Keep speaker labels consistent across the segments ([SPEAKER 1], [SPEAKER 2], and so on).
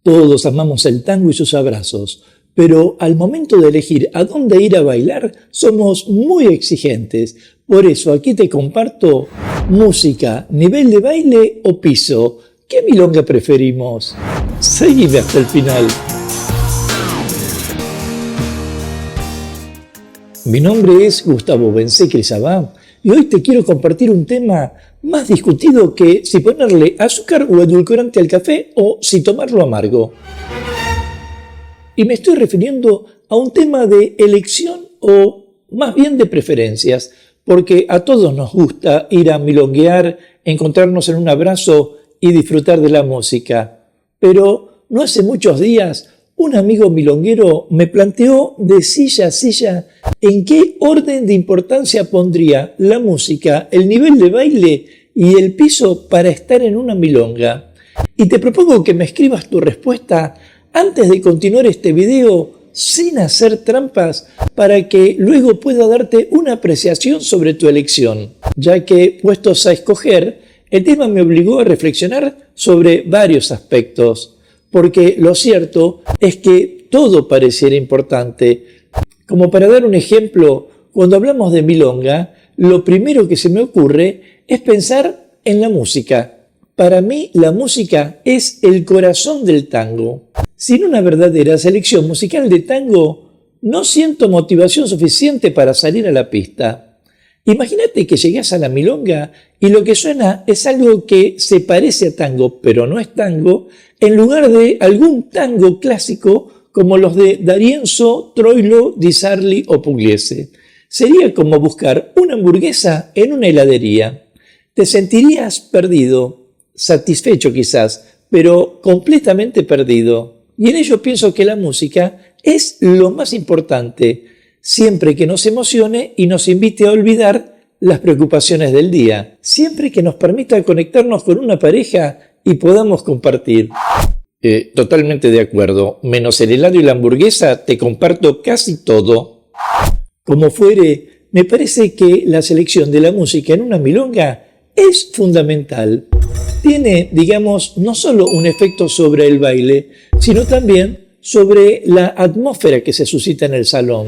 [SPEAKER 1] Todos amamos el tango y sus abrazos, pero al momento de elegir a dónde ir a bailar somos muy exigentes. Por eso aquí te comparto música, nivel de baile o piso. ¿Qué milonga preferimos? Seguime hasta el final. Mi nombre es Gustavo Bensequezabá y hoy te quiero compartir un tema más discutido que si ponerle azúcar o edulcorante al café o si tomarlo amargo. Y me estoy refiriendo a un tema de elección o más bien de preferencias, porque a todos nos gusta ir a milonguear, encontrarnos en un abrazo y disfrutar de la música. Pero no hace muchos días un amigo milonguero me planteó de silla a silla en qué orden de importancia pondría la música, el nivel de baile y el piso para estar en una milonga. Y te propongo que me escribas tu respuesta antes de continuar este video sin hacer trampas para que luego pueda darte una apreciación sobre tu elección, ya que puestos a escoger, el tema me obligó a reflexionar sobre varios aspectos, porque lo cierto es que todo pareciera importante. Como para dar un ejemplo, cuando hablamos de milonga, lo primero que se me ocurre es pensar en la música. Para mí, la música es el corazón del tango. Sin una verdadera selección musical de tango, no siento motivación suficiente para salir a la pista. Imagínate que llegas a la milonga y lo que suena es algo que se parece a tango, pero no es tango, en lugar de algún tango clásico como los de D'Arienzo, Troilo, Di Sarli o Pugliese. Sería como buscar una hamburguesa en una heladería. Te sentirías perdido, satisfecho quizás, pero completamente perdido. Y en ello pienso que la música es lo más importante, siempre que nos emocione y nos invite a olvidar las preocupaciones del día, siempre que nos permita conectarnos con una pareja y podamos compartir. Totalmente de acuerdo, menos el helado y la hamburguesa te comparto casi todo. Como fuere, me parece que la selección de la música en una milonga es fundamental. Tiene, digamos, no solo un efecto sobre el baile, sino también sobre la atmósfera que se suscita en el salón.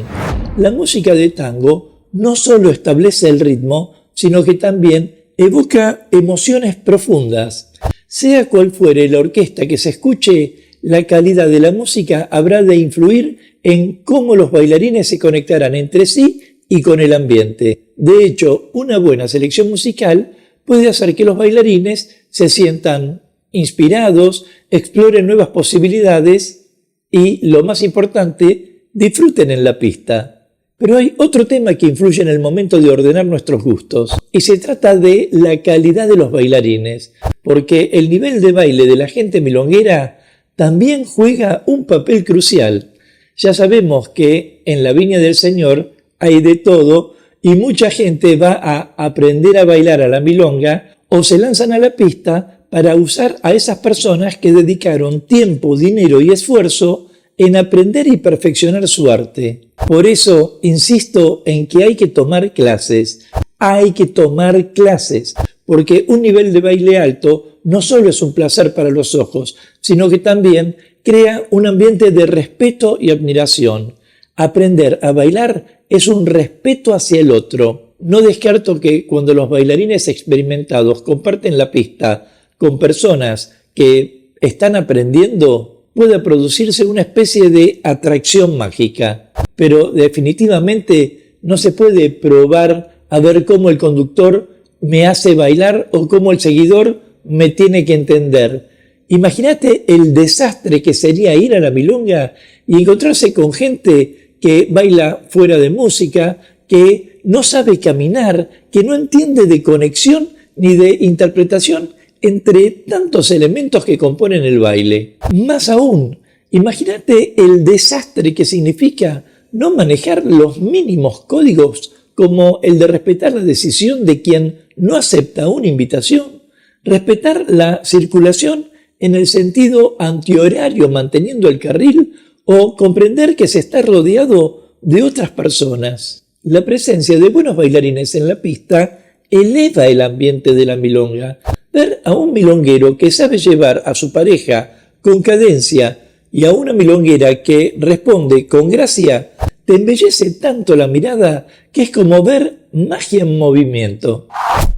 [SPEAKER 1] La música de tango no solo establece el ritmo, sino que también evoca emociones profundas. Sea cual fuere la orquesta que se escuche, la calidad de la música habrá de influir en cómo los bailarines se conectarán entre sí y con el ambiente. De hecho, una buena selección musical puede hacer que los bailarines se sientan inspirados, exploren nuevas posibilidades y, lo más importante, disfruten en la pista. Pero hay otro tema que influye en el momento de ordenar nuestros gustos, y se trata de la calidad de los bailarines, porque el nivel de baile de la gente milonguera también juega un papel crucial. Ya sabemos que en la Viña del Señor hay de todo, y mucha gente va a aprender a bailar a la milonga o se lanzan a la pista para usar a esas personas que dedicaron tiempo, dinero y esfuerzo en aprender y perfeccionar su arte. Por eso insisto en que hay que tomar clases. Hay que tomar clases, porque un nivel de baile alto no solo es un placer para los ojos, sino que también crea un ambiente de respeto y admiración. Aprender a bailar es un respeto hacia el otro. No descarto que cuando los bailarines experimentados comparten la pista con personas que están aprendiendo, pueda producirse una especie de atracción mágica. Pero definitivamente no se puede probar a ver cómo el conductor me hace bailar o cómo el seguidor me tiene que entender. Imagínate el desastre que sería ir a la milonga y encontrarse con gente que baila fuera de música, que no sabe caminar, que no entiende de conexión ni de interpretación entre tantos elementos que componen el baile. Más aún, imagínate el desastre que significa no manejar los mínimos códigos como el de respetar la decisión de quien no acepta una invitación, respetar la circulación en el sentido antihorario manteniendo el carril o comprender que se está rodeado de otras personas. La presencia de buenos bailarines en la pista eleva el ambiente de la milonga. Ver a un milonguero que sabe llevar a su pareja con cadencia y a una milonguera que responde con gracia, te embellece tanto la mirada que es como ver magia en movimiento.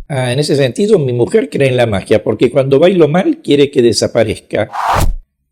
[SPEAKER 1] En ese sentido, mi mujer cree en la magia, porque cuando bailo mal quiere que desaparezca.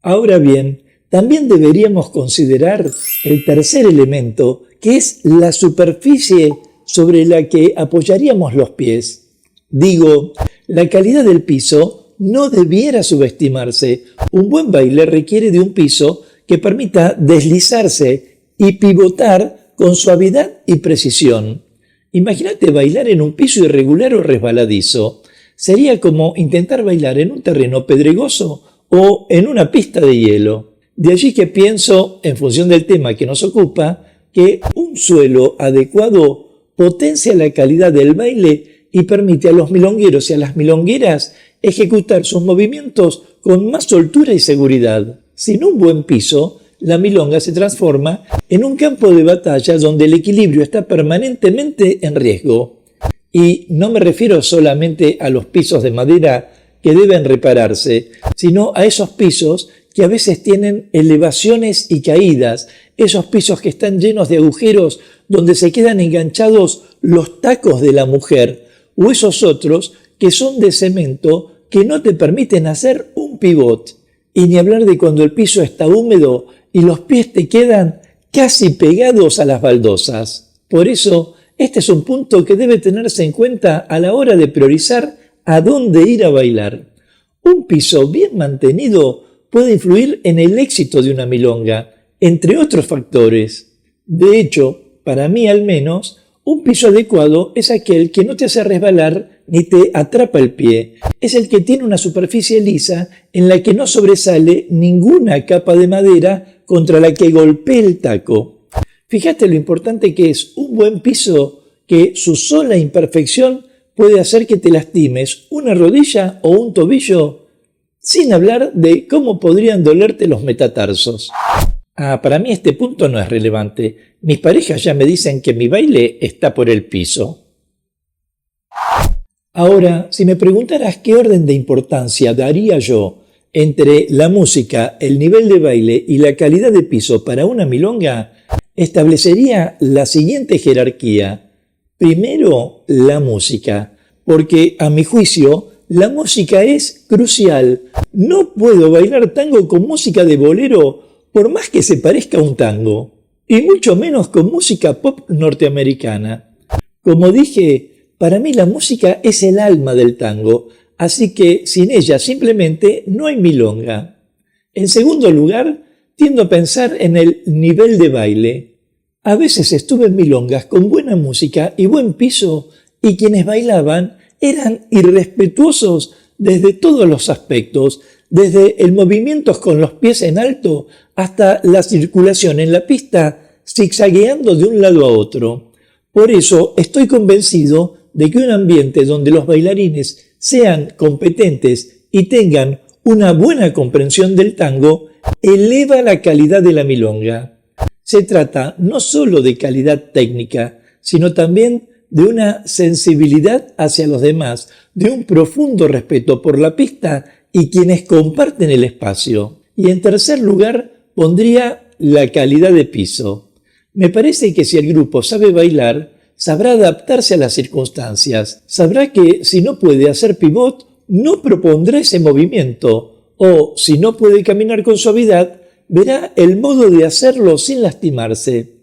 [SPEAKER 1] Ahora bien, también deberíamos considerar el tercer elemento, que es la superficie sobre la que apoyaríamos los pies. Digo, la calidad del piso no debiera subestimarse. Un buen baile requiere de un piso que permita deslizarse y pivotar con suavidad y precisión. Imagínate bailar en un piso irregular o resbaladizo. Sería como intentar bailar en un terreno pedregoso o en una pista de hielo. De allí que pienso, en función del tema que nos ocupa, que un suelo adecuado potencia la calidad del baile y permite a los milongueros y a las milongueras ejecutar sus movimientos con más soltura y seguridad. Sin un buen piso, la milonga se transforma en un campo de batalla donde el equilibrio está permanentemente en riesgo. Y no me refiero solamente a los pisos de madera que deben repararse, sino a esos pisos que a veces tienen elevaciones y caídas, esos pisos que están llenos de agujeros donde se quedan enganchados los tacos de la mujer, o esos otros que son de cemento que no te permiten hacer un pivot. Y ni hablar de cuando el piso está húmedo y los pies te quedan casi pegados a las baldosas. Por eso, este es un punto que debe tenerse en cuenta a la hora de priorizar a dónde ir a bailar. Un piso bien mantenido puede influir en el éxito de una milonga, entre otros factores. De hecho, para mí al menos, un piso adecuado es aquel que no te hace resbalar ni te atrapa el pie. Es el que tiene una superficie lisa en la que no sobresale ninguna capa de madera contra la que golpee el taco. Fíjate lo importante que es un buen piso, que su sola imperfección puede hacer que te lastimes una rodilla o un tobillo, sin hablar de cómo podrían dolerte los metatarsos. Para mí este punto no es relevante. Mis parejas ya me dicen que mi baile está por el piso. Ahora, si me preguntaras qué orden de importancia daría yo entre la música, el nivel de baile y la calidad de piso para una milonga, establecería la siguiente jerarquía. Primero, la música, porque a mi juicio, la música es crucial. No puedo bailar tango con música de bolero por más que se parezca a un tango, y mucho menos con música pop norteamericana. Como dije, para mí la música es el alma del tango, así que sin ella simplemente no hay milonga. En segundo lugar, tiendo a pensar en el nivel de baile. A veces estuve en milongas con buena música y buen piso, y quienes bailaban eran irrespetuosos desde todos los aspectos, desde el movimiento con los pies en alto hasta la circulación en la pista, zigzagueando de un lado a otro. Por eso estoy convencido de que un ambiente donde los bailarines sean competentes y tengan una buena comprensión del tango eleva la calidad de la milonga. Se trata no solo de calidad técnica, sino también de una sensibilidad hacia los demás, de un profundo respeto por la pista y quienes comparten el espacio. Y en tercer lugar, pondría la calidad de piso. Me parece que si el grupo sabe bailar, sabrá adaptarse a las circunstancias, sabrá que si no puede hacer pivot, no propondrá ese movimiento, o si no puede caminar con suavidad, verá el modo de hacerlo sin lastimarse.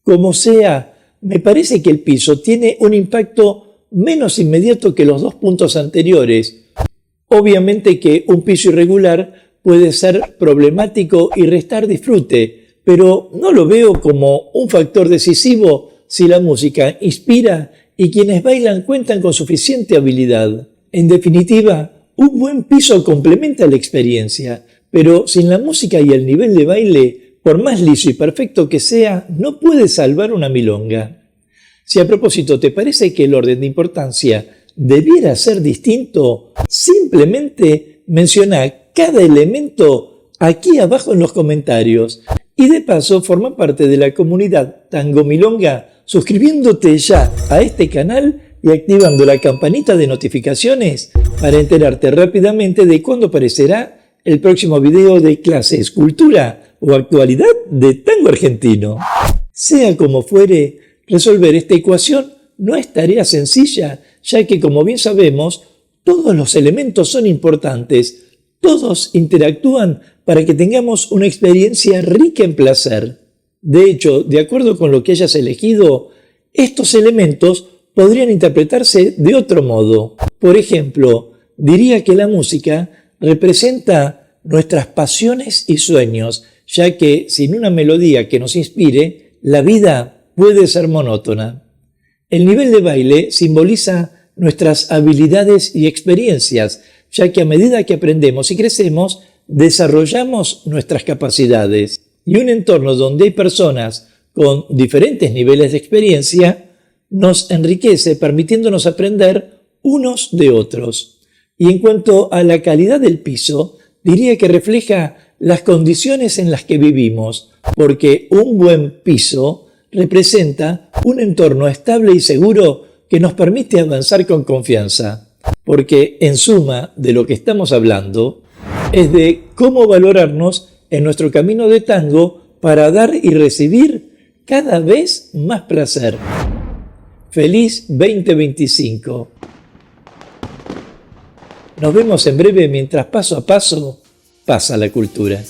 [SPEAKER 1] Como sea, me parece que el piso tiene un impacto menos inmediato que los dos puntos anteriores. Obviamente que un piso irregular puede ser problemático y restar disfrute, pero no lo veo como un factor decisivo si la música inspira y quienes bailan cuentan con suficiente habilidad. En definitiva, un buen piso complementa la experiencia, pero sin la música y el nivel de baile, por más liso y perfecto que sea, no puede salvar una milonga. Si a propósito te parece que el orden de importancia debiera ser distinto, simplemente menciona cada elemento aquí abajo en los comentarios y de paso forma parte de la comunidad Tango Milonga suscribiéndote ya a este canal y activando la campanita de notificaciones para enterarte rápidamente de cuándo aparecerá el próximo video de clases, cultura o actualidad de tango argentino. Sea como fuere, resolver esta ecuación no es tarea sencilla, ya que, como bien sabemos, todos los elementos son importantes, todos interactúan para que tengamos una experiencia rica en placer. De hecho, de acuerdo con lo que hayas elegido, estos elementos podrían interpretarse de otro modo. Por ejemplo, diría que la música representa nuestras pasiones y sueños, ya que sin una melodía que nos inspire, la vida puede ser monótona. El nivel de baile simboliza nuestras habilidades y experiencias, ya que a medida que aprendemos y crecemos, desarrollamos nuestras capacidades. Y un entorno donde hay personas con diferentes niveles de experiencia nos enriquece, permitiéndonos aprender unos de otros. Y en cuanto a la calidad del piso, diría que refleja las condiciones en las que vivimos, porque un buen piso representa un entorno estable y seguro que nos permite avanzar con confianza. Porque, en suma, de lo que estamos hablando es de cómo valorarnos en nuestro camino de tango para dar y recibir cada vez más placer. ¡Feliz 2025! Nos vemos en breve mientras paso a paso pasa la cultura.